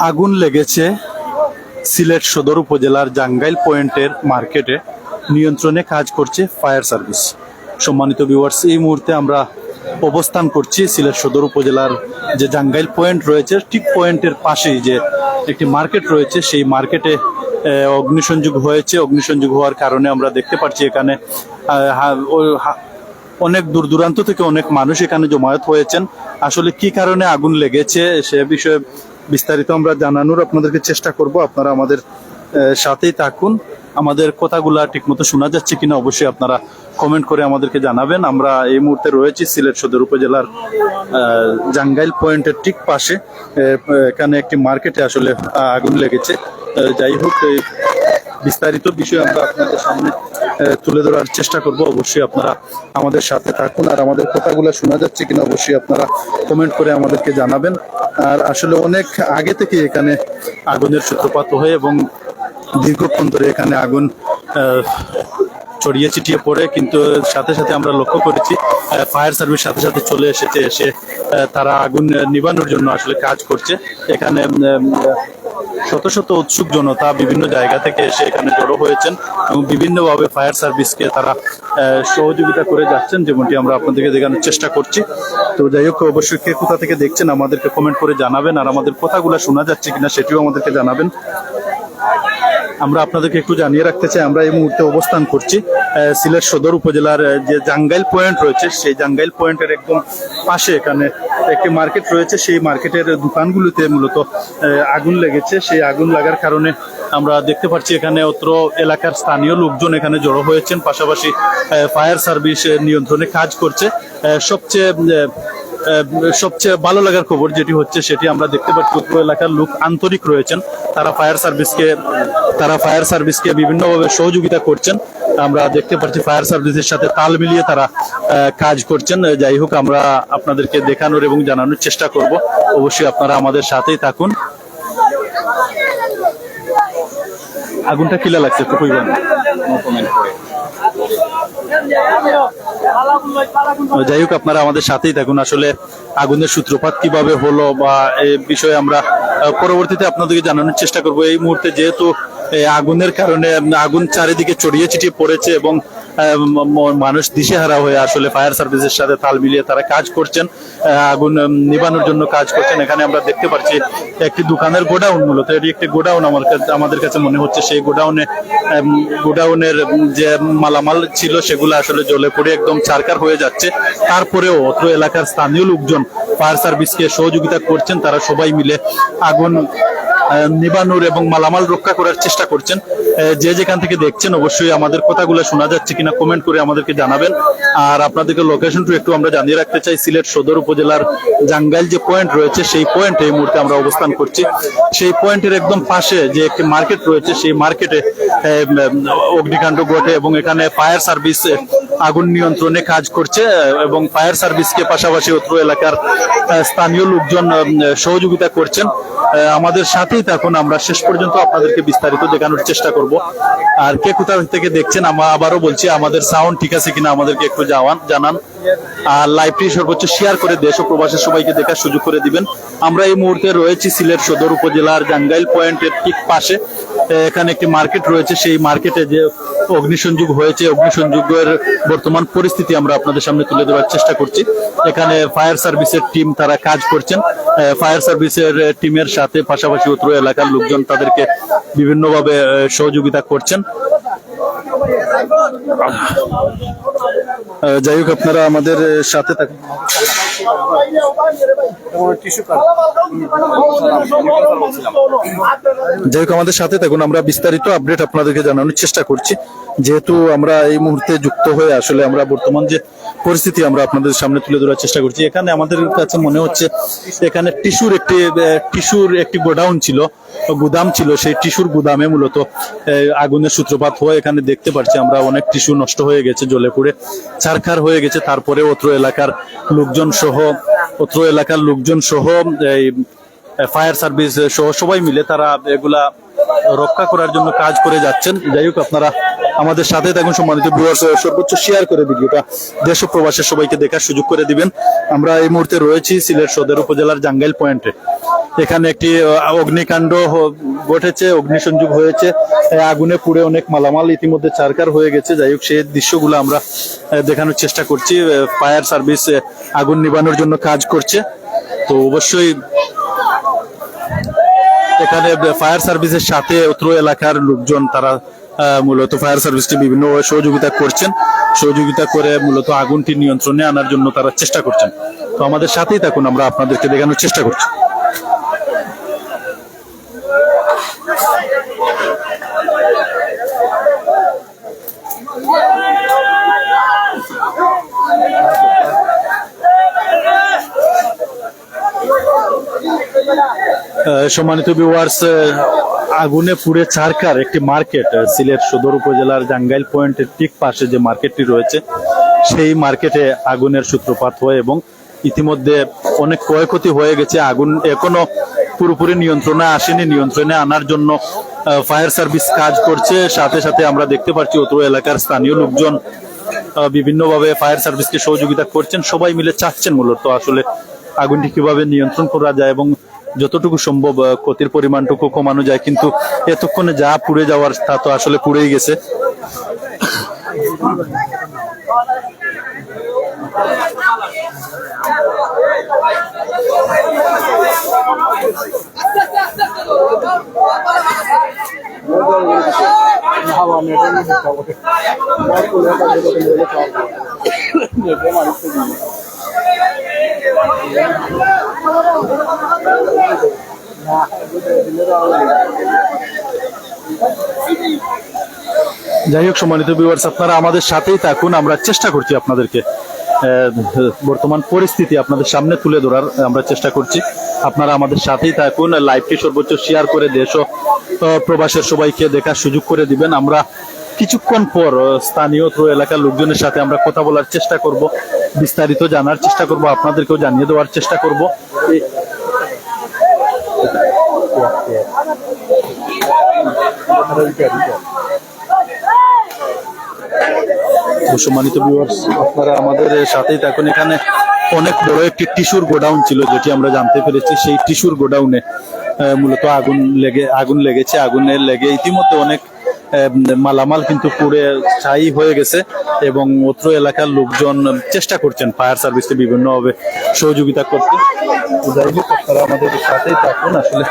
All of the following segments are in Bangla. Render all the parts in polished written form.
আগুন লেগেছে সিলেট সদর উপজেলার জাঙ্গাইল পয়েন্টের মার্কেটে। নিয়ন্ত্রণে কাজ করছে ফায়ার সার্ভিস। সম্মানিত ভিউয়ার্স, এই মুহূর্তে আমরা অবস্থান করছি সিলেট সদর উপজেলার যে জাঙ্গাইল পয়েন্ট রয়েছে, ঠিক পয়েন্টের পাশেই যে একটি মার্কেট রয়েছে, সেই মার্কেটে অগ্নিসংযোগ হয়েছে। অগ্নিসংযোগ হওয়ার কারণে আমরা দেখতে পাচ্ছি এখানে অনেক দূর দূরান্ত থেকে অনেক মানুষ এখানে জমায়েত হয়েছেন। আসলে কি কারণে আগুন লেগেছে সে বিষয়ে বিস্তারিত আমরা জানানোর আপনাদেরকে চেষ্টা করব। আপনারা আমাদের সাথেই থাকুন। আমাদের কথাগুলা ঠিকমতো শোনা যাচ্ছে কিনা অবশ্যই আপনারা কমেন্ট করে আমাদেরকে জানাবেন। আমরা এই মুহূর্তে রয়েছি সিলেট সদর উপজেলার জাঙ্গাইল পয়েন্টের ঠিক পাশে। এখানে একটি মার্কেটে আসলে আগুন লেগেছে। যাই হোক, বিস্তারিত বিষয় আমরা আপনাদের সামনে তুলে ধরার চেষ্টা করব। অবশ্যই আপনারা আমাদের সাথে থাকুন। আর আমাদের কথাগুলো শোনা যাচ্ছে কিনা অবশ্যই আপনারা কমেন্ট করে আমাদেরকে জানাবেন। আর আসলে অনেক আগে থেকে এখানে আগুনের সূত্রপাত হয়ে এবং দীর্ঘক্ষণ ধরে এখানে আগুন ছড়িয়ে ছিটিয়ে পড়ে, কিন্তু সাথে সাথে আমরা লক্ষ্য করেছি ফায়ার সার্ভিস সাথে সাথে চলে এসেছে। এসে তারা আগুন নিবানোর জন্য আসলে কাজ করছে। এখানে শত শত উৎসুক জনতা বিভিন্ন জায়গা থেকে এসে এখানে জড়ো হয়েছেন এবং বিভিন্নভাবে ফায়ার সার্ভিসকে তারা সহযোগিতা করে যাচ্ছেন, যেমনটি আমরা আপনাদেরকে দেখানোর চেষ্টা করছি। তো যাই হোক, অবশ্যই কে কোথা থেকে দেখছেন আমাদেরকে কমেন্ট করে জানাবেন। আর আমাদের কথাগুলো শোনা যাচ্ছে কিনা সেটিও আমাদেরকে জানাবেন। আমরা আপনাদেরকে একটু জানিয়ে রাখতে চাই, আমরা এই মুহূর্তে অবস্থান করছি সিলেট সদর উপজেলার যে জাঙ্গাইল পয়েন্ট রয়েছে, সেই জাঙ্গাইল পয়েন্টের একদম পাশে এখানে একটি মার্কেট রয়েছে। সেই মার্কেটের দোকানগুলোতে মূলত আগুন লেগেছে। সেই আগুন লাগার কারণে আমরা দেখতে পাচ্ছি এখানে অত্র এলাকার স্থানীয় লোকজন এখানে জড়ো হয়েছেন, পাশাপাশি ফায়ার সার্ভিস নিয়ন্ত্রণে কাজ করছে। সবচেয়ে ভালো লাগার খবর যেটি হচ্ছে সেটি আমরা দেখতে পাচ্ছি উত্তর এলাকার লোক আন্তরিক রয়েছেন। তারা ফায়ার সার্ভিসকে বিভিন্নভাবে সহযোগিতা করছেন। আমরা দেখতে পাচ্ছি ফায়ার সার্ভিসের সাথে তাল মিলিয়ে তারা কাজ করছেন। যাই হোক, আমরা আপনাদেরকে দেখানোর এবং জানানোর চেষ্টা করব। অবশ্যই আপনারা আমাদের সাথেই থাকুন। আগুনটা কিলা লাগছে একটু কইবেন? যাই হোক, আপনারা আমাদের সাথেই থাকুন। আসলে আগুনের সূত্রপাত কিভাবে হলো বা এই বিষয়ে আমরা পরবর্তীতে আপনাদেরকে জানানোর চেষ্টা করব। এই মুহূর্তে যেহেতু আগুনের কারণে আগুন চারিদিকে ছড়িয়ে ছিটিয়ে পড়েছে এবং মানুষ দিশেহারা হয়ে আসলে ফায়ার সার্ভিসের সাথে তাল মিলিয়ে তারা কাজ করছেন, আগুন নিবানোর জন্য কাজ করছেন। এখানে আমরা দেখতে পাচ্ছি একটি দোকানের গোডাউন, মূলত এটি একটি গোডাউন আমাদের কাছে মনে হচ্ছে। সেই গোডাউনের যে মালামাল ছিল সেগুলো আসলে জ্বলে পড়ে একদম ছারখার হয়ে যাচ্ছে। তারপরেও অত্র এলাকার স্থানীয় লোকজন ফায়ার সার্ভিসকে সহযোগিতা করছেন। তারা সবাই মিলে আগুন নিবানোর এবং মালামাল রক্ষা করার চেষ্টা করছেন। যে যেখান থেকে দেখছেন অবশ্যই আমাদের কথাগুলো শোনা যাচ্ছে কিনা কমেন্ট করে আমাদেরকে জানাবেন। আর আপনাদেরকে লোকেশনটা একটু আমরা জানিয়ে রাখতে চাই, সিলেট সদর উপজেলার জাঙ্গাইল যে পয়েন্ট রয়েছে সেই পয়েন্টে এই মুহূর্তে আমরা অবস্থান করছি। সেই পয়েন্টের একদম পাশে যে একটি মার্কেট রয়েছে, সেই মার্কেটে অগ্নিকাণ্ড ঘটে এবং এখানে ফায়ার সার্ভিস আগুন নিয়ন্ত্রণে কাজ করছে এবং ফায়ার সার্ভিসকে পাশাপাশি অত্র এলাকার স্থানীয় লোকজন সহযোগিতা করছেন। আমাদের সাথেই থাকুন, আমরা শেষ পর্যন্ত আপনাদেরকে বিস্তারিত দেখানোর চেষ্টা করব। আর কে কোথা থেকে দেখছেন আমরা আবারও বলছি, আমাদের সাউন্ড ঠিক আছে কিনা আমাদেরকে একটু জানান। আর লাইভটি সর্বোচ্চ শেয়ার করে দেশ ও প্রবাসের সবাইকে দেখার সুযোগ করে দিবেন। আমরা এই মুহূর্তে রয়েছি সিলেট সদর উপজেলার জাঙ্গাইল পয়েন্টের ঠিক পাশে। এখানে একটি মার্কেট রয়েছে, সেই মার্কেটে যে অগ্নিসংযোগ হয়েছে, অগ্নিসংযোগের বর্তমান পরিস্থিতি আমরা আপনাদের সামনে তুলে ধরার চেষ্টা করছি। এখানে ফায়ার সার্ভিসের টিম তারা কাজ করছেন। ফায়ার সার্ভিসের টিমের সাথে পাশাপাশি অত্র এলাকার লোকজন তাদেরকে বিভিন্নভাবে সহযোগিতা করছেন। যাই হোক, আপনারা আমাদের সাথে থাকুন। যাই হোক, আমাদের সাথে থাকুন, আমরা বিস্তারিত আপডেট আপনাদেরকে জানানোর চেষ্টা করছি। যেহেতু আমরা এই মুহূর্তে যুক্ত হয়ে আসলে আমরা বর্তমান যে পরিস্থিতি আমরা আপনাদের সামনে তুলে ধরার চেষ্টা করছি। এখানে আমাদের কাছে মনে হচ্ছে এখানে টিস্যুর একটি গোডাউন ছিল, গুদাম ছিল। সেই টিস্যুর গুদামে মূলত আগুনের সূত্রপাত হয়ে এখানে দেখতে পাচ্ছি আমরা অনেক টিস্যু নষ্ট হয়ে গেছে, জ্বলে পুড়ে ছারখার হয়ে গেছে। তারপরে অত্র এলাকার লোকজন সহ এই ফায়ার সার্ভিস সহ সবাই মিলে তারা এগুলা রক্ষা করার জন্য কাজ করে যাচ্ছেন। যাই হোক, আপনারা আমাদের সাথে থাকুন সম্মানিত ভিউয়ার্স, সর্বোচ্চ শেয়ার করে ভিডিওটা দেশ ও প্রবাসের সবাইকে দেখার সুযোগ করে দিবেন। আমরা এই মুহূর্তে রয়েছি সিলেট সদর উপজেলার জাঙ্গাইল পয়েন্টে। এখানে একটি অগ্নিকাণ্ড ঘটেছে, অগ্নিসংযোগ হয়েছে, আগুনে পুড়ে অনেক মালামাল ইতিমধ্যে ছারখার হয়ে গেছে। যাই হোক, সেই দৃশ্যগুলো আমরা দেখানোর চেষ্টা করছি। ফায়ার সার্ভিস আগুন নিবানোর জন্য কাজ করছে। তো অবশ্যই এখানে ফায়ার সার্ভিসের সাথে অত্র এলাকার লোকজন তারা মূলত ফায়ার সার্ভিসকে বিভিন্ন সহযোগিতা করছেন, সহযোগিতা করে মূলত আগুনটি নিয়ন্ত্রণে আনার জন্য তারা চেষ্টা করছেন। তো আমাদের সাথেই থাকুন, আমরা আপনাদেরকে দেখানোর চেষ্টা করছি। সম্মানিত ভিউয়ার্স, আগুনে পুড়ে ছারখার একটি মার্কেট, সিলেট সদর উপজেলার জাঙ্গাইল পয়েন্টের ঠিক পাশে যে মার্কেটটি রয়েছে, সেই মার্কেটে আগুনের সূত্রপাত হয় এবং ইতিমধ্যে অনেক ক্ষয়ক্ষতি হয়ে গেছে। আগুন এখনো পুরোপুরি নিয়ন্ত্রণে আসেনি। নিয়ন্ত্রণে আনার জন্য ফায়ার সার্ভিস কাজ করছে। সাথে সাথে আমরা দেখতে পাচ্ছি অত্র এলাকার স্থানীয় লোকজন বিভিন্নভাবে ফায়ার সার্ভিসকে সহযোগিতা করছেন। সবাই মিলে চাচ্ছেন মূলত আসলে আগুনটি কিভাবে নিয়ন্ত্রণ করা যায় এবং যতটুকু সম্ভব ক্ষতির পরিমাণটুকু কমানো যায়। কিন্তু এতক্ষণে যা পুড়ে যাওয়ার তা তো আসলে পুড়েই গেছে। যাই হোক সম্মানিত ভিউয়ার্স, আপনারা আমাদের সাথেই থাকুন। আমরা চেষ্টা করছি আপনাদেরকে বর্তমান পরিস্থিতি আপনাদের সামনে তুলে ধরার আমরা চেষ্টা করছি। আপনারা আমাদের সাথেই থাকুন, লাইভটি সর্বোচ্চ শেয়ার করে দেশ ও প্রবাসের সবাইকে দেখার সুযোগ করে দিবেন। আমরা কিছুক্ষণ পর স্থানীয় এলাকার লোকজনের সাথে আমরা কথা বলার চেষ্টা করব, বিস্তারিত জানার চেষ্টা করব, আপনাদেরকেও জানিয়ে দেওয়ার চেষ্টা করব। সম্মানিত ভিউয়ার্স, আপনারা আমাদের সাথেই থাকুন। এখানে অনেক বড় একটি টিস্যুর গোডাউন ছিল, যেটি আমরা জানতে পেরেছি। সেই টিস্যুর গোডাউনে মূলত আগুন লেগেছে। আগুনে লেগে ইতিমধ্যে অনেক মালামাল কিন্তু পুড়ে ছাই হয়ে গেছে এবং অত্র এলাকার লোকজন চেষ্টা করছেন ফায়ার সার্ভিসকে বিভিন্নভাবে সহযোগিতা করতে। যাই হোক, আপনারা আমাদের সাথেই থাকুন। আসলে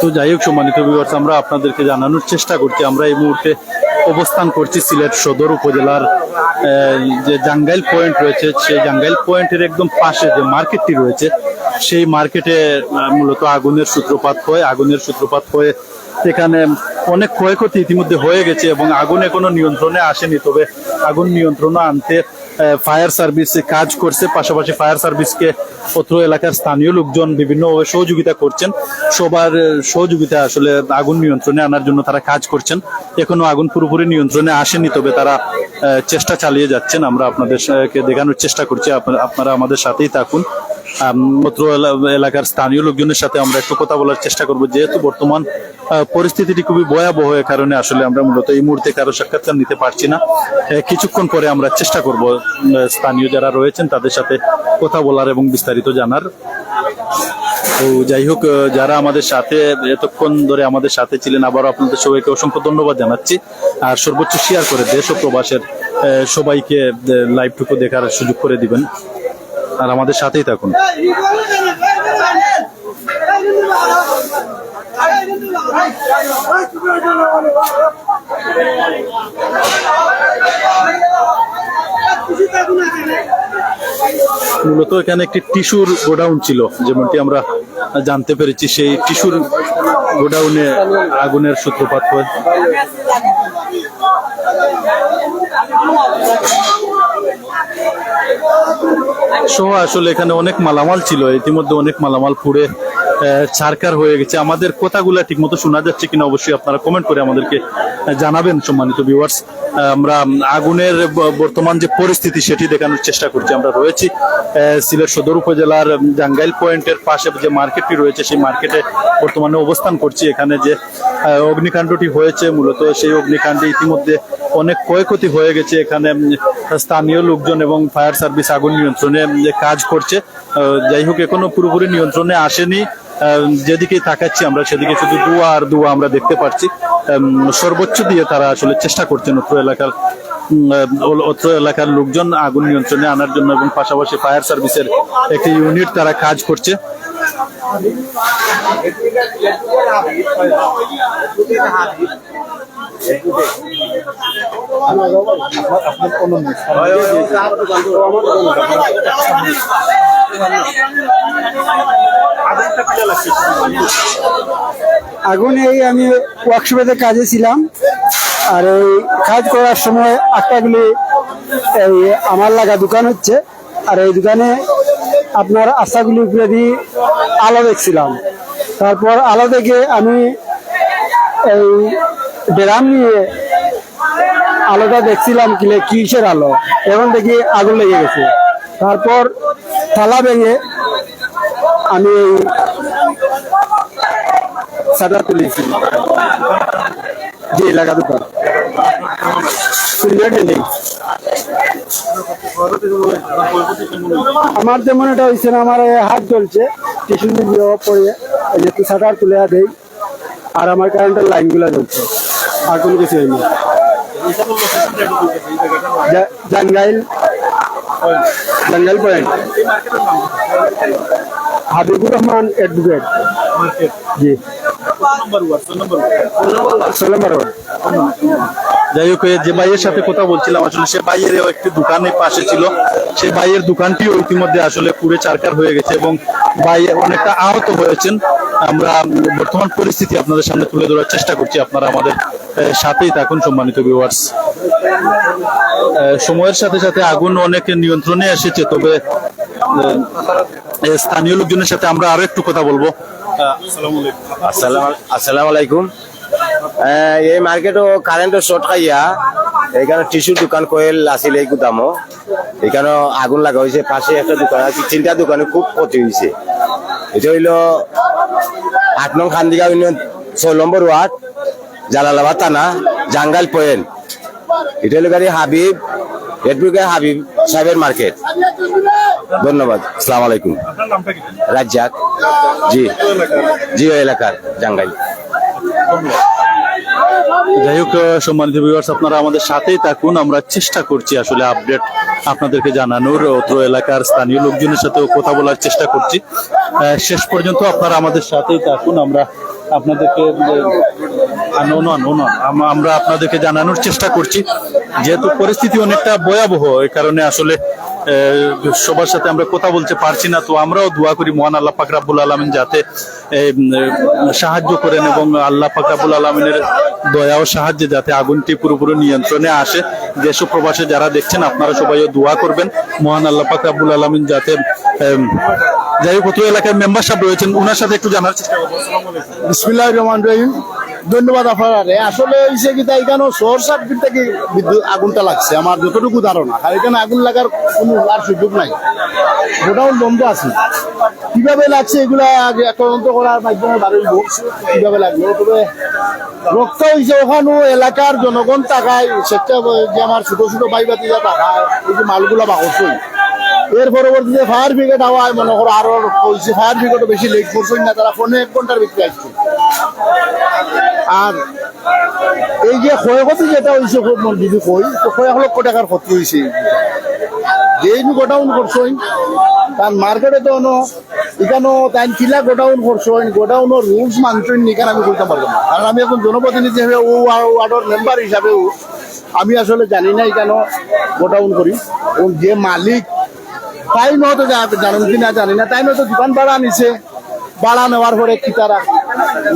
তো যাই হোক সম্মানিত ভিউয়ার্স, আমরা আপনাদেরকে জানানোর চেষ্টা করছি। আমরা এই মুহূর্তে অবস্থান করছি সিলেট সদর উপজেলার যে জাঙ্গাইল পয়েন্ট রয়েছে, সেই জাঙ্গাইল পয়েন্টের একদম পাশে যে মার্কেটটি রয়েছে, সেই মার্কেটে মূলত আগুনের সূত্রপাত হয়ে এখানে অনেক ক্ষয়ক্ষতি ইতিমধ্যে হয়ে গেছে এবং আগুন এখনো নিয়ন্ত্রণে আসেনি। তবে আগুন নিয়ন্ত্রণে আনতে ফায়ার সার্ভিস কাজ করছে, পাশাপাশি ফায়ার সার্ভিসকে অত্র এলাকার স্থানীয় লোকজন বিভিন্নভাবে সহযোগিতা করছেন। সবার সহযোগিতা আসলে আগুন নিয়ন্ত্রণে আনার জন্য তারা কাজ করছেন। এখনো আগুন পুরোপুরি নিয়ন্ত্রণে আসেনি, তবে তারা চেষ্টা চালিয়ে যাচ্ছেন। আমরা আপনাদেরকে দেখানোর চেষ্টা করছি, আপনারা আমাদের সাথেই থাকুন। অত্র এলাকার স্থানীয় লোকজনের সাথে আমরা একটু কথা বলার চেষ্টা করব, যেহেতু বর্তমান পরিস্থিতিটি খুবই ভয়াবহ, এর কারণে আসলে আমরা মূলত এই মুহূর্তে কারো সাক্ষাৎকার নিতে পারছি না। কিছুক্ষণ পরে আমরা চেষ্টা করব স্থানীয় যারা রয়েছেন তাদের সাথে কথা বলার এবং বিস্তারিত জানার। তো যাই হোক, যারা আমাদের সাথে এতক্ষণ ধরে আমাদের সাথে ছিলেন, আবারও আপনাদের সবাইকে অসংখ্য ধন্যবাদ জানাচ্ছি। আর সর্বোচ্চ শেয়ার করে দেশ ও প্রবাসের সবাইকে লাইভটুকু দেখার সুযোগ করে দিবেন, আর আমাদের সাথেই থাকুন। মূলত এখানে একটি টিস্যুর গোডাউন ছিল, যেমনটি আমরা জানতে পেরেছি। সেই টিস্যুর গোডাউনে আগুনের সূত্রপাত হয়। সহ আসলে এখানে অনেক মালামাল ছিল, ইতিমধ্যে অনেক মালামাল পুড়ে ছারখার হয়ে গেছে। আমাদের কথাগুলা ঠিক মতো শোনা যাচ্ছে কিনা অবশ্যই আপনারা কমেন্ট করে আমাদেরকে জানাবেন। সম্মানিত ভিউয়ার্স, আমরা আগুনের বর্তমান যে পরিস্থিতি সেটি দেখানোর চেষ্টা করছি। আমরা রয়েছি সিলেট সদর উপজেলার জাঙ্গাইল পয়েন্টের পাশে যে মার্কেটটি রয়েছে, সেই মার্কেটে বর্তমানে অবস্থান করছি। এখানে যে অগ্নিকাণ্ডটি হয়েছে, মূলত সেই অগ্নিকাণ্ডে ইতিমধ্যে অনেক ক্ষয়ক্ষতি হয়ে গেছে। এখানে স্থানীয় লোকজন এবং ফায়ার সার্ভিস আগুন নিয়ন্ত্রণে কাজ করছে। যাই হোক, এখনো পুরোপুরি নিয়ন্ত্রণে আসেনি। যেদিকে তাকাচ্ছি আমরা সেদিকে শুধু ধোঁয়া আর ধোঁয়া আমরা দেখতে পাচ্ছি। সর্বোচ্চ দিয়ে তারা আসলে চেষ্টা করছেন অত্র এলাকার লোকজন আগুন নিয়ন্ত্রণে আনার জন্য, এবং পাশাপাশি ফায়ার সার্ভিসের একটি ইউনিট তারা কাজ করছে। আগুন এই আমি ওয়ার্কশপে কাজে ছিলাম, আর এই কাজ করার সময় আটটাগুলি এই আমার লাগা দোকান হচ্ছে, আর এই দোকানে আপনার আশাগুলি উপরে দিয়ে আলো দেখছিলাম। তারপর আলো দেখে আমি এই ড্রাম নিয়ে আলোটা দেখছিলাম কিসের আলো, এখন দেখি আগুন লেগে গেছে। তারপর থালা ভেঙে আমি সাদা তুলেছি। যে এলাকা দোকান আমার যেমন এটা হয়েছে না, আমার হাত জ্বলছে, টিস্যু পড়ে যেহেতু শাটার তুলে দেই, আর আমার কারেন্টের লাইন গুলা জ্বলছে, আর কোনো কিছু হয়নি। জাঙ্গাইল পয়েন্ট, হাবিবুর রহমান এডভোকেট। জি, 6 নম্বর ওয়ার্ড। যাই হোক, যে ভাইয়ের সাথে কথা বলছিলাম, আসলে সে ভাইয়ের একটি দোকানের পাশে ছিল। সেই ভাইয়ের দোকানটিও ইতিমধ্যে আসলে পুড়ে ছারখার হয়ে গেছে, এবং ভাই অনেকটা আহত হয়েছেন। আমরা বর্তমান পরিস্থিতি আপনাদের সামনে তুলে ধরার চেষ্টা করছি, আপনারা আমাদের সাথেই থাকুন। সম্মানিত ভিউয়ার্স, সময়ের সাথে সাথে আগুন অনেক নিয়ন্ত্রণে এসেছে, তবে স্থানীয় লোকজনের সাথে আমরা আরো একটু কথা বলবো। আসসালামু আলাইকুম। এই মার্কেটও কারেন্টও শর্ট খাইয়া এখানে টিস্যুর দোকান কোয়েল আছিল, এই গুদামও এখানে আগুন লাগা হয়েছে। পাশে একটা দোকান আছে, 3টা দোকানে খুব ক্ষতি হয়েছে। এটা হইল 8 নং খান্দিগা ইউনিয়ন 6 নম্বর ওয়ার্ড, জালালাবাদ থানা, জাঙ্গাইল পয়েন্ট। এটা হইল গাড়ি হাবিব এডভোকেট হাবিব সাহেবের মার্কেট। ধন্যবাদ, আসসালামু আলাইকুম। রাজ্জাক। জি জি, ওই এলাকার জাঙ্গাইল। যাই হোক, সম্মানিত ভিউয়ার্স, আপনারা আমাদের সাথেই থাকুন। আমরা চেষ্টা করছি আসলে আপডেট আপনাদেরকে জানানোর, অত্র এলাকার স্থানীয় লোকজনের সাথেও কথা বলার চেষ্টা করছি। শেষ পর্যন্ত আপনারা আমাদের সাথেই থাকুন। আমরা আপনাদেরকে আমরা আপনাদেরকে জানানোর চেষ্টা করছি, যেহেতু পরিস্থিতি অনেকটা ভয়াবহ, এই কারণে আসলে সবার সাথে আমরা কথা বলতে পারছি না। তো আমরাও দোয়া করি মহান আল্লাহ পাক রব্বুল আলামিন যাতে সাহায্য করেন, এবং আল্লাহ পাক রব্বুল আলামিনের দয়া ও সাহায্যে যাতে আগুনটি পুরোপুরি নিয়ন্ত্রণে আসে। দেশ ও প্রবাসে যারা দেখছেন আপনারা সবাইও দোয়া করবেন মহান আল্লাহ পাক রব্বুল আলামিন যাতে যাই হোক অত্র এলাকার মেম্বার সাহেব রয়েছেন ওনার সাথে একটু জানার চেষ্টা করবো। বিসমিল্লাহির রহমানির রহিম। ধন্যবাদ আপনারা। আসলে হয়েছে কি এখানে শহর সার্কিট থেকে বিদ্যুৎ আগুনটা লাগছে আমার যতটুকু ধারণা, আর এখানে আগুন লাগার কোনো আর সুযোগ নাই, গোডাউন বন্ধ আছে। কিভাবে লাগছে এগুলা আগে তদন্ত করার মাধ্যমে বাড়ির কিভাবে লাগলো, তবে রক্ত হয়েছে ওখানে এলাকার জনগণ টাকায় সেটা যে আমার ছোট ছোট ভাই বাতিজা টাকায় এই যে মালগুলা বাকসই। এর পরবর্তীতে ফায়ার ব্রিগেড হওয়ায় মনে করো আরো হয়েছে, ফায়ার ব্রিগেডও বেশি লেট করছেন না, তারা ফোনে 1 ঘন্টার ভিতরে আসছে। আর এই যে ক্ষয়ক্ষতি যেটা হয়েছে যদি কই তো কয়েক লক্ষ টাকার ক্ষতি হয়েছে। যেই গোডাউন করছেন তার মার্কেটে তো এখানেও তাই কিলা গোডাউন করছেন, গোডাউনের রুলস মানছেন এখানে আমি বলতে পারবো না, কারণ আমি এখন জনপ্রতিনিধি হিসেবে ও ওয়ার্ডের মেম্বার হিসাবেও আমি আসলে জানি না কেন গোডাউন করি। এবং যে মালিক তাই নয়তো জানেন কি না জানি না, তাই নয়তো দোকান ভাড়া নিছে, ভাড়া নেওয়ার পরে কি তারা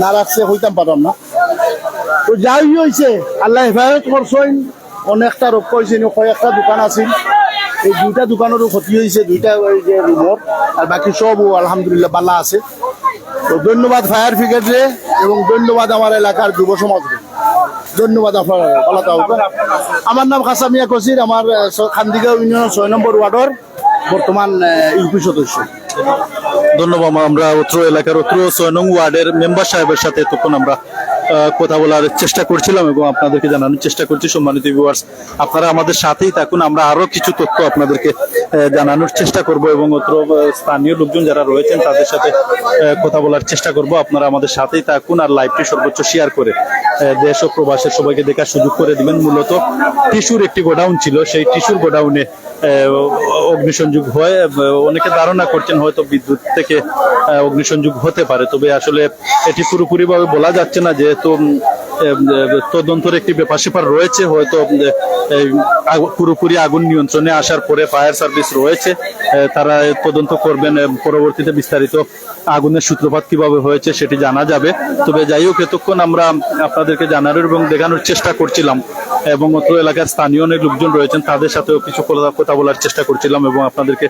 না রাখছে হইতাম পারলাম না। তো যাই হয়েছে আল্লাহ হেফাজত করছেন, অনেকটা রোগ হয়েছে, কয়েকটা দোকান আছে, এই 2টা দোকানেরও ক্ষতি হয়েছে, 2টা ওই যে রুমর, আর বাকি সবও আলহামদুলিল্লাহ বালা আছে। তো ধন্যবাদ ফায়ার ব্রিগেডে এবং ধন্যবাদ আমার এলাকার যুব সমাজকে, ধন্যবাদ আপনারা। আমার নাম কাসামিয়া কসির, আমার খান্দিগাঁও ইউনিয়নের 6 নম্বর ওয়ার্ডের বর্তমান ইউপি সদস্য। ধন্যবাদ। আমরা অত্র এলাকার অত্র 6 নং ওয়ার্ডের মেম্বার সাহেবের সাথে তখন আমরা কথা বলার চেষ্টা করছিলাম এবং আপনাদেরকে জানানোর চেষ্টা করছি। সম্মানিত ভিউয়ার্স, আপনারা আমাদের সাথেই থাকুন, আমরা আরো কিছু তথ্য আপনাদেরকে জানানোর চেষ্টা করব এবং অত্র স্থানীয় লোকজন যারা রয়েছেন তাদের সাথে কথা বলার চেষ্টা করব। আপনারা আমাদের সাথেই থাকুন আর লাইভটি সর্বোচ্চ শেয়ার করে দেশ ও প্রবাসের সবাইকে দেখার সুযোগ করে দিবেন। মূলত টিস্যুর একটি গোডাউন ছিল, সেই টিস্যুর গোডাউনে অগ্নিসংযোগ হয়। অনেকে ধারণা করছেন হয়তো বিদ্যুৎ থেকে অগ্নিসংযোগ হতে পারে, তবে আসলে এটি পুরোপুরি ভাবে বলা যাচ্ছে না, যেহেতু তদন্তের একটি ব্যাপার স্যাপার রয়েছে। হয়তো পুরোপুরি আগুন নিয়ন্ত্রণে আসার পরে ফায়ার সার্ভিস রয়েছে, তারা তদন্ত করবেন, পরবর্তীতে বিস্তারিত আগুনের সূত্রপাত কিভাবে হয়েছে সেটি জানা যাবে। তবে যাই হোক এতক্ষণ আমরা আপনাদেরকে জানানোর এবং দেখানোর চেষ্টা করছিলাম এবং অত্র এলাকার স্থানীয় অনেক লোকজন রয়েছেন তাদের সাথেও কিছু কথা বলার চেষ্টা করছিলাম এবং আপনাদেরকে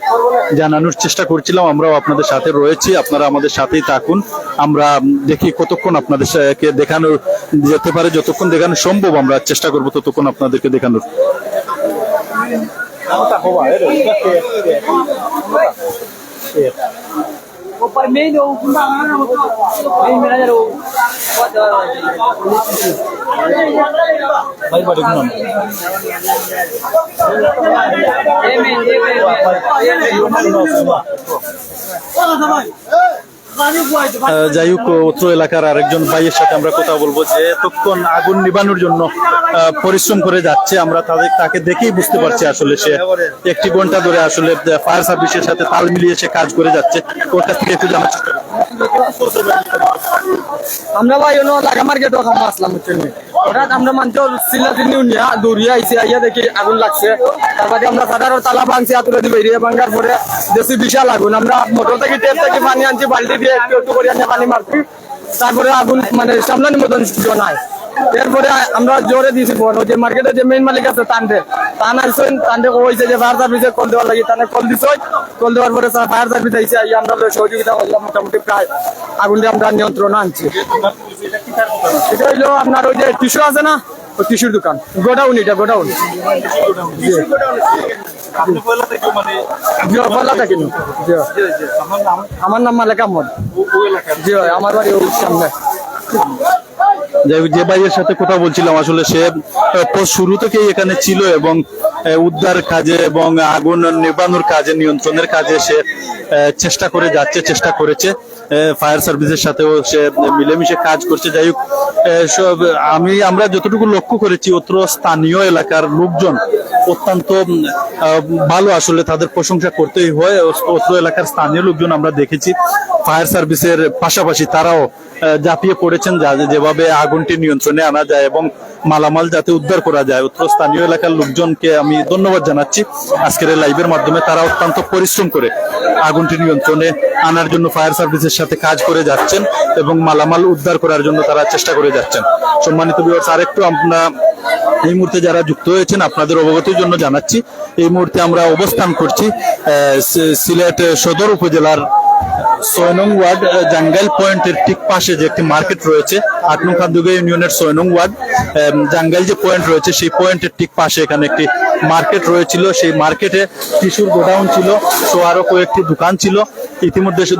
জানানোর চেষ্টা করছিলাম। আমরাও আপনাদের সাথে রয়েছি, আপনারা আমাদের সাথেই থাকুন। আমরা দেখি কতক্ষণ আপনাদেরকে দেখানো যেতে পারে, যতক্ষণ দেখানো সম্ভব আমরা চেষ্টা করব ততক্ষণ আপনাদেরকে দেখানোর। যাই হোক অত্র এলাকার আরেকজন ভাইয়ের সাথে আমরা কথা বলবো যে এতক্ষণ আগুন নিবানোর জন্য পরিশ্রম করে যাচ্ছে। আমরা তাকে দেখেই বুঝতে পারছি আসলে সে 1 ঘন্টা ধরে আসলে ফায়ার সার্ভিসের সাথে তাল মিলিয়ে সে কাজ করে যাচ্ছে। ওর কাছ থেকে একটু জানার চেষ্টা আমরা ভাই লাগা মার্কেট আসলাম হঠাৎ আমরা মানতে চিল্লাচিল্লি নিয়ে দৌড়িয়ে আইসি, আইয়া দেখি আগুন লাগছে। তারপরে আমরা সাধারণ তালা ভাঙছি, আতুলে দিয়ে বেরিয়ে ভাঙার পরে দেশি বিশাল আগুন। আমরা মোটর থেকে টেপ থেকে পানি আনছি, বালতি দিয়ে একটু একটু করে আনিয়ে পানি মারছি। তারপরে আগুন মানে সামলানোর মতন নাই। এরপরে আমরা জোরে দিয়েছি ফোন, ওই যে মার্কেটের যে মেইন মালিক আছে টানতে আসছেন, টানতে কইছে যে ফায়ার সার্ভিসে কল দেওয়ার লাগে, টানে কল দিছ। কল দেওয়ার পরে ফায়ার সার্ভিস আইসে, আমরা সহযোগিতা করলাম, মোটামুটি প্রায় আগুনটা আমরা নিয়ন্ত্রণ আনছি। এটা হইলো আপনার ওই যে টিস্যু আছে না, ওই টিস্যুর দোকান, গোডাউন, এটা গোডাউন। আমার নাম মালিক আহমদ। জি আমার বাড়ি ওই সামনে। যে ভাইয়ের সাথে কথা বলছিলাম আসলে সে শুরু থেকেই এখানে ছিল এবং উদ্ধার কাজে এবং আগুন নিবানোর কাজে, নিয়ন্ত্রণের কাজে সে চেষ্টা করে যাচ্ছে, চেষ্টা করেছে। ফায়ার সার্ভিসের সাথেও সে মিলেমিশে কাজ করছে। যাই হোক আমরা যতটুকু লক্ষ্য করেছি অত্র স্থানীয় এলাকার লোকজন অত্যন্ত ভালো, আসলে তাদের প্রশংসা করতেই হয়। অত্র এলাকার স্থানীয় লোকজন আমরা দেখেছি ফায়ার সার্ভিসের পাশাপাশি তারাও ঝাঁপিয়ে পড়েছেন যেভাবে আগুনটি নিয়ন্ত্রণে আনা যায় এবং মালামাল যাতে উদ্ধার করা যায়। অত্র স্থানীয় এলাকার লোকজনকে আমি ধন্যবাদ জানাচ্ছি আজকের এই লাইভের মাধ্যমে। তারা অত্যন্ত পরিশ্রম করে আগুনটি নিয়ন্ত্রণে আনার জন্য ফায়ার সার্ভিসের সাথে কাজ করে যাচ্ছেন এবং মালামাল উদ্ধার করার জন্য তারা চেষ্টা করে যাচ্ছেন। সম্মানিত ভিউয়ার্স, আরেকটু আমরা এই মুহূর্তে যারা যুক্ত হয়েছেন আপনাদের অবগতির জন্য জানাচ্ছি, এই মুহূর্তে আমরা অবস্থান করছি সিলেট সদর উপজেলার ৬ নং ওয়ার্ড জাঙ্গাইল পয়েন্টের ঠিক পাশে যে একটি মার্কেট রয়েছে, ৮ নং খান্দুগা ইউনিয়নের ৬ নং ওয়ার্ড জাঙ্গাইল যে পয়েন্ট রয়েছে সেই পয়েন্টের ঠিক পাশে এখানে একটি মার্কেট রয়েছিল। সেই মার্কেটে টিস্যুর গোডাউন ছিল, সো আরো কয়েকটি দোকান ছিল। ইতিমধ্যে সে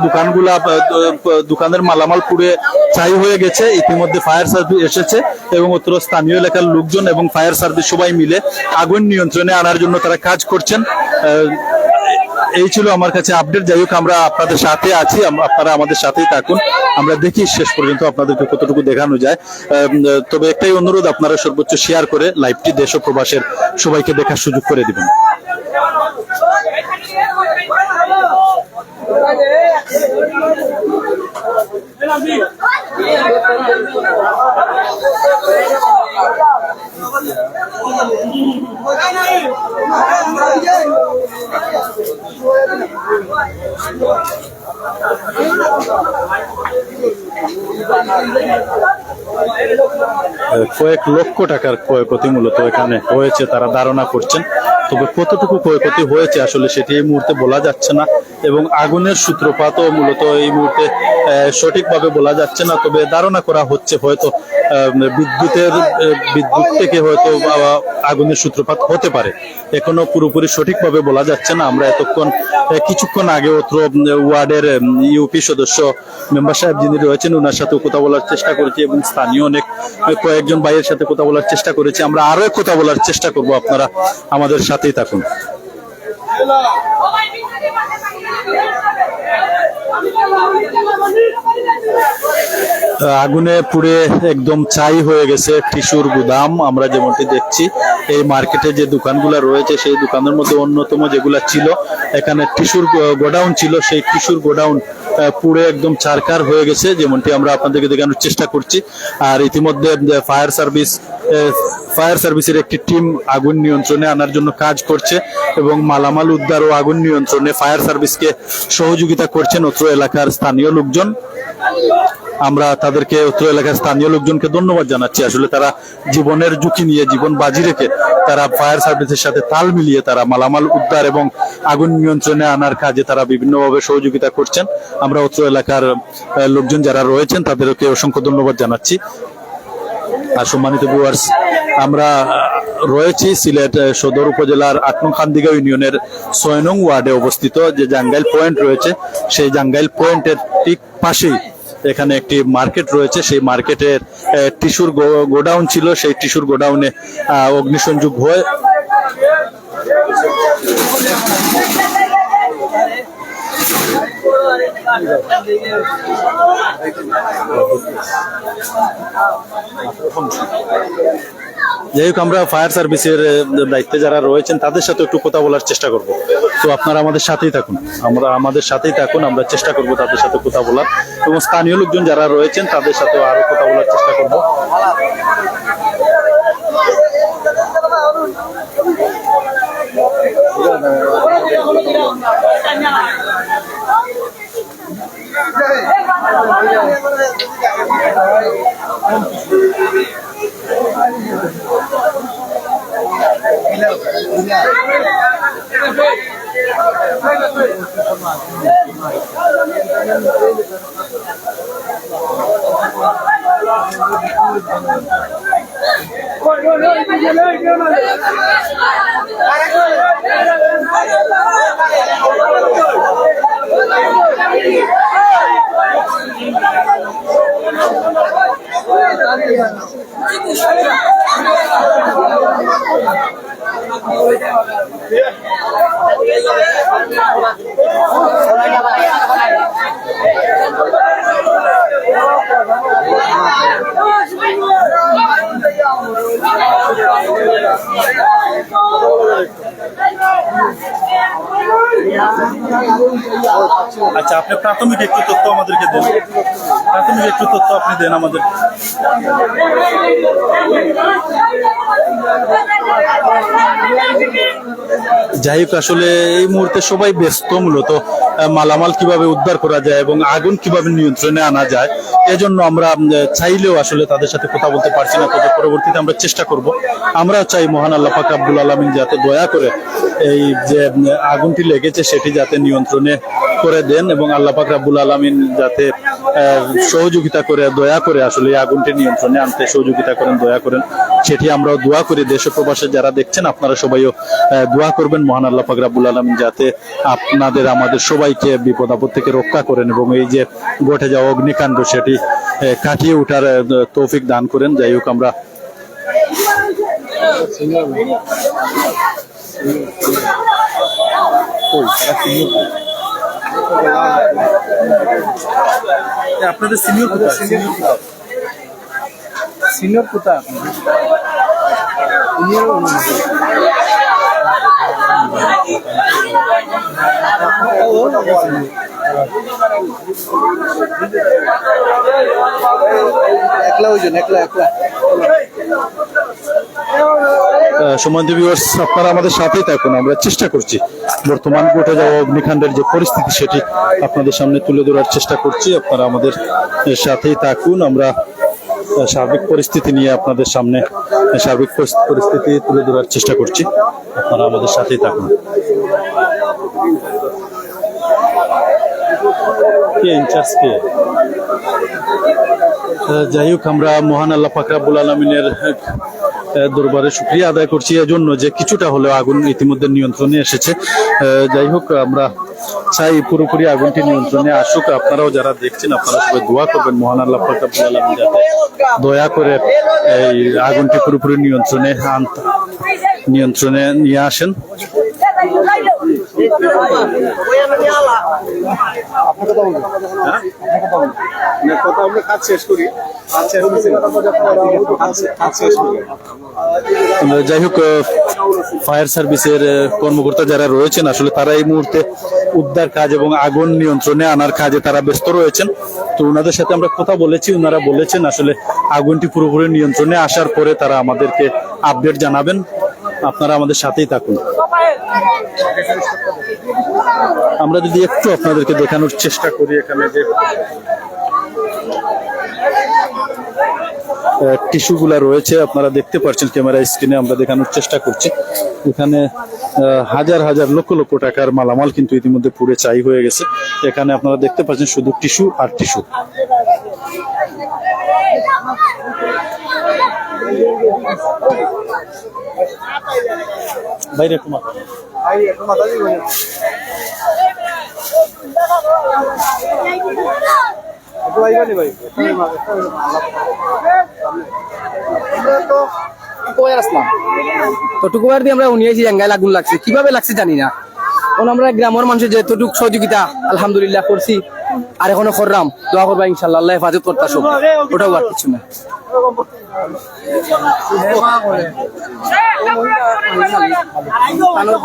দোকানের মালামাল পুড়ে ছাই হয়ে গেছে। ইতিমধ্যে ফায়ার সার্ভিস এসেছে এবং অত্র স্থানীয় এলাকার লোকজন এবং ফায়ার সার্ভিস সবাই মিলে আগুন নিয়ন্ত্রণে আনার জন্য তারা কাজ করছেন। এই ছিল আমার কাছে আপডেট। যাই হোক, আমরা আপনাদের সাথে আছি, আপনারা আমাদের সাথেই থাকুন। আমরা দেখি শেষ পর্যন্ত আপনাদেরকে কতটুকু দেখানো যায়। তবে একটাই অনুরোধ, আপনারা সর্বোচ্চ শেয়ার করে লাইভটি দেশ ও প্রবাসের সবাইকে দেখার সুযোগ করে দিবেন। কয়েক লক্ষ টাকার ক্ষয়ক্ষতি মূলত এখানে হয়েছে তারা ধারণা করছেন। তবে কতটুকু ক্ষয়ক্ষতি হয়েছে আসলে সেটি এই মুহূর্তে বলা যাচ্ছে না এবং আগুনের সূত্রপাতও মূলত এই মুহূর্তে সঠিকভাবে বলা যাচ্ছে না। তবে ধারণা করা হচ্ছে হয়তো বিদ্যুৎ থেকে হয়তো আগুনের সূত্রপাত হতে পারে। এখনো পুরোপুরি সঠিকভাবে বলা যাচ্ছে না। আমরা কিছুক্ষণ আগে অত্র ওয়ার্ডের ইউপি সদস্য মেম্বার সাহেব যিনি রয়েছেন ওনার সাথে কথা বলার চেষ্টা করেছি এবং স্থানীয় কয়েকজন ভাইয়ের সাথে কথা বলার চেষ্টা করেছি। আমরা আরো কথা বলার চেষ্টা করব, আপনারা আমাদের সাথেই থাকুন। আগুনে পুড়ে একদম ছাই হয়ে গেছে টিস্যুর গুদাম। আমরা যেমনটি দেখছি এই মার্কেটে যে দোকানগুলো রয়েছে সেই দোকানের মধ্যে অন্যতম যেগুলা ছিল, এখানে টিস্যুর গোডাউন ছিল, সেই টিস্যুর গোডাউন পুড়ে একদম ছারখার হয়ে গেছে, যেমনটি আমরা আপনাদেরকে দেখানোর চেষ্টা করছি। আর ইতিমধ্যে ফায়ার সার্ভিসের একটি টিম আগুন নিয়ন্ত্রণে আনার জন্য কাজ করছে এবং মালামাল উদ্ধার ও আগুন নিয়ন্ত্রণে ফায়ার সার্ভিসকে সহযোগিতা করছেন অত্র এলাকার স্থানীয় লোকজন। আমরা তাদেরকে অত্র এলাকার স্থানীয় লোকজনকে ধন্যবাদ জানাচ্ছি। আসলে তারা জীবনের ঝুঁকি নিয়ে, জীবন বাজি রেখে তারা ফায়ার সার্ভিসের সাথে তাল মিলিয়ে তারা মালামাল উদ্ধার এবং আগুন নিয়ন্ত্রণে আনার কাজে তারা বিভিন্নভাবে সহযোগিতা করছেন। আমরা অত্র এলাকার লোকজন যারা রয়েছেন তাদেরকে অসংখ্য ধন্যবাদ জানাচ্ছি। আর সম্মানিত ভিউয়ার্স, আমরা রয়েছি সিলেট সদর উপজেলার ৮ নং খান্দিগা ইউনিয়নের ৬ নং ওয়ার্ডে অবস্থিত যে জাঙ্গাইল পয়েন্ট রয়েছে, সেই জাঙ্গাইল পয়েন্টের ঠিক পাশেই এখানে একটি মার্কেট রয়েছে। সেই মার্কেটের টিস্যুর গোডাউন ছিল, সেই টিস্যুর গোডাউনে অগ্নিসংযোগ হয়। যাই হোক, আমরা ফায়ার সার্ভিসের দায়িত্বে যারা রয়েছেন তাদের সাথে একটু কথা বলার চেষ্টা করব। তো আপনারা আমাদের সাথেই থাকুন, আমরা চেষ্টা করব তাদের সাথে কথা বলার এবং স্থানীয় লোকজন যারা রয়েছেন তাদের সাথে আরো কথা বলার চেষ্টা করব। আচ্ছা, আপনি প্রাথমিক একটু তথ্য আমাদেরকে দেন, প্রাথমিক একটু তথ্য আপনি দেন আমাদের। যাই হোক, আসলে এই মুহূর্তে সবাই ব্যস্ত মূলত মালামাল কিভাবে উদ্ধার করা যায় এবং আগুন কিভাবে নিয়ন্ত্রণে আনা যায়, এজন্য আমরা চাইলেও আসলে তাদের সাথে কথা বলতে পারছি না। তবে পরবর্তীতে আমরা চেষ্টা করব। আমরা চাই মহান আল্লাহ পাক রব্বুল আলামিন যাতে দয়া করে এই যে আগুনটি লেগেছে সেটি যাতে নিয়ন্ত্রণে করে দেন এবং আল্লাহ পাক রব্বুল আলামিন যাতে সহযোগিতা করে, দয়া করে আসলে এই আগুনটি নিয়ন্ত্রণে আনতে সহযোগিতা করেন, দয়া করেন, সেটি আমরাও দোয়া করি। দেশ ও প্রবাসে যারা দেখছেন আপনারা সবাইও দোয়া করবেন মহান আল্লাহ পাক রব্বুল আলামিন যাতে আপনাদের আমাদের সবাইকে বিপদ আপদ থেকে রক্ষা করেন এবং এই যে ঘটে যাওয়া অগ্নিকাণ্ড সেটি কাটিয়ে ওঠার তৌফিক দান করেন। যাই হোক, আমরা আপনাদের সিনিয়র সিনিয়র কোথায় একলা ওই জন্য একলা সম্মানিত ভিউয়ার্স, আপনারা আমাদের সাথেই থাকুন। আমরা চেষ্টা করছি বর্তমান ঘটে যাওয়া অগ্নিকাণ্ডের যে পরিস্থিতি সেটি আপনাদের সামনে তুলে ধরার চেষ্টা করছি। আপনারা আমাদের সাথেই থাকুন। আমরা সার্বিক পরিস্থিতি নিয়ে আপনাদের সামনে সার্বিক পরিস্থিতি তুলে ধরার চেষ্টা করছি। আপনারা আমাদের সাথেই থাকুন। কে ইনচার্জ কে? যাই হোক, আমরা মহান আল্লাহ পাক রব্বুল আলামিনের দরবারে শুকরিয়া আদায় করছি এজন্য যে কিছুটা হলেও আগুন ইতিমধ্যে নিয়ন্ত্রণে এসেছে। যাই হোক, আমরা চাই পুরোপুরি আগুনটি নিয়ন্ত্রণে আসুক। আপনারাও যারা দেখছেন আপনারা সবাই দোয়া করবেন মহান আল্লাহ পাক রব্বুল আলামিন যাতে দয়া করে এই আগুনটি পুরোপুরি নিয়ন্ত্রণে নিয়ে আসেন। যাই হোক, ফায়ার সার্ভিসের কর্মকর্তা যারা রয়েছেন আসলে তারা এই মুহূর্তে উদ্ধার কাজ এবং আগুন নিয়ন্ত্রণে আনার কাজে তারা ব্যস্ত রয়েছেন। তো ওনাদের সাথে আমরা কথা বলেছি, ওনারা বলেছেন আসলে আগুনটি পুরোপুরি নিয়ন্ত্রণে আসার পরে তারা আমাদেরকে আপডেট জানাবেন। আপনারা আমাদের সাথেই থাকুন। আমরা যদি একটু আপনাদেরকে দেখানোর চেষ্টা করি, এখানে যে টিস্যু গুলা রয়েছে আপনারা দেখতে পাচ্ছেন ক্যামেরা স্ক্রিনে, আমরা দেখানোর চেষ্টা করছি। এখানে হাজার হাজার লক্ষ লক্ষ টাকার মালামাল কিন্তু ইতিমধ্যে পুড়ে ছাই হয়ে গেছে। এখানে আপনারা দেখতে পাচ্ছেন শুধু টিস্যু আর টিস্যু। বাইরে তোমার তো টুকুবার দিয়ে আমরা উনিয়েছি জাঙ্গায় আগুন লাগছে, কিভাবে লাগছে জানি না। এখন আমরা গ্রামের মানুষের যেতটুকু সহযোগিতা আলহামদুলিল্লাহ করছি, আর এখনো করলাম, দোয়া করবা ইনশাল্লাহ, আল্লাহ হেফাজত করতে সব, ওটাও আর কিছু না।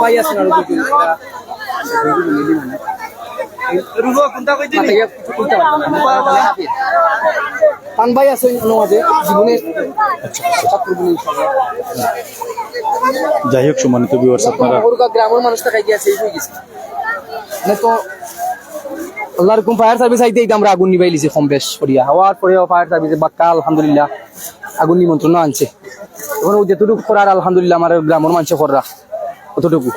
ভাই আছে না পান ভাই আছে জীবনে। যাই হোক, সম্মানিত ভিউয়ার্স, আপনারা গ্রামের মানুষ টাকা গিয়েছে তো আল্লাহ রকম ফায়ার সার্ভিস আইতে আমরা আগুন নিবাই লিছি কম বেশ করিয়া, হওয়ার পরে ফায়ার সার্ভিসে বাক্কা আলহামদুলিল্লাহ আগুন নিমন্ত্রণ আনছে। এখন যেটুকু করার আলহামদুলিল্লাহ আমার গ্রামের মানুষ করা অতটুকু।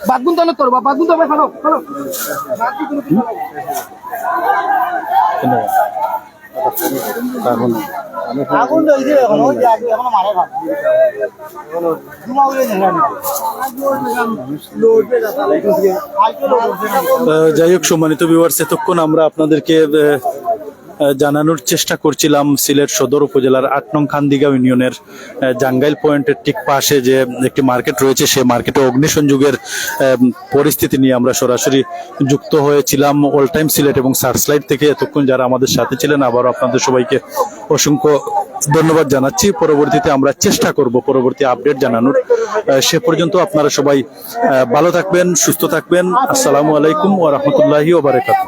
বাদগুন তো করবা, বাদগুন তো ভালো ভালো আগুন জ্বলছে এখন, এখনো মারে ভাত যাই হোক, সম্মানিত ভিউয়ার্স, এতক্ষণ আমরা আপনাদেরকে জানানোর চেষ্টা করছিলাম সিলেট সদর উপজেলার ৮ নং খান্দিগাঁও ইউনিয়নের জাঙ্গাইল পয়েন্টের ঠিক পাশে যে একটি মার্কেট রয়েছে, সেই মার্কেটে অগ্নিসংযোগের পরিস্থিতি নিয়ে আমরা সরাসরি যুক্ত হয়েছিলাম অল টাইম সিলেট এবং সার্চলাইট থেকে। এতক্ষণ যারা আমাদের সাথে ছিলেন আবারও আপনাদের সবাইকে অসংখ্য ধন্যবাদ জানাচ্ছি। পরবর্তীতে আমরা চেষ্টা করব পরবর্তী আপডেট জানানোর। সে পর্যন্ত আপনারা সবাই ভালো থাকবেন, সুস্থ থাকবেন। আসসালামু আলাইকুম ওয়া রাহমাতুল্লাহি ওয়া বারাকাতুহু।